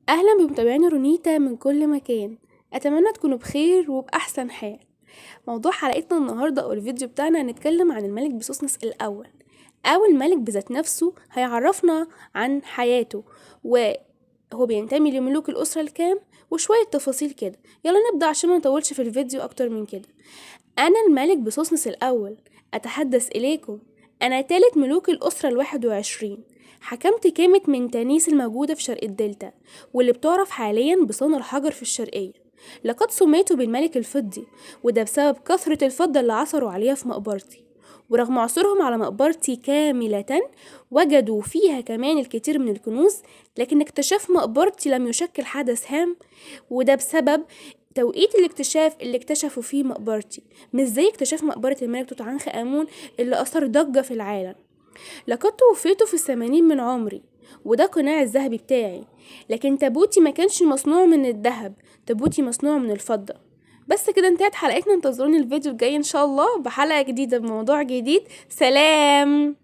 أهلا بمتابعين رونيتا من كل مكان. أتمنى تكونوا بخير وبأحسن حال. موضوع حلقتنا النهاردة أو الفيديو بتاعنا هنتكلم عن الملك بسوسنس الأول. أول ملك بذات نفسه هيعرفنا عن حياته وهو بينتمي لملوك الأسرة الكام وشوية تفاصيل كده. يلا نبدأ عشان ما نطولش في الفيديو أكتر من كده. أنا الملك بسوسنس الأول أتحدث إليكم. أنا ثالث ملوك الأسرة 21. حكمت كامة من تانيس الموجودة في شرق الدلتا واللي بتعرف حاليا بصون الحجر في الشرقية. لقد سميته بالملك الفضي، وده بسبب كثرة الفضة اللي عثروا عليها في مقبرتي. ورغم عثورهم على مقبرتي كاملة وجدوا فيها كمان الكثير من الكنوز، لكن اكتشاف مقبرتي لم يشكل حدث هام، وده بسبب توقيت الاكتشاف اللي اكتشفوا فيه مقبرتي، مش زي اكتشاف مقبرة الملك توت عنخ آمون اللي أثار ضجة في العالم. لقد توفيت في 80 من عمري، وده قناع الذهبي بتاعي، لكن تابوتي ما كانش مصنوع من الذهب، تابوتي مصنوع من الفضة. بس كده انتهت حلقتنا، انتظروني الفيديو الجاي ان شاء الله بحلقة جديدة بموضوع جديد. سلام.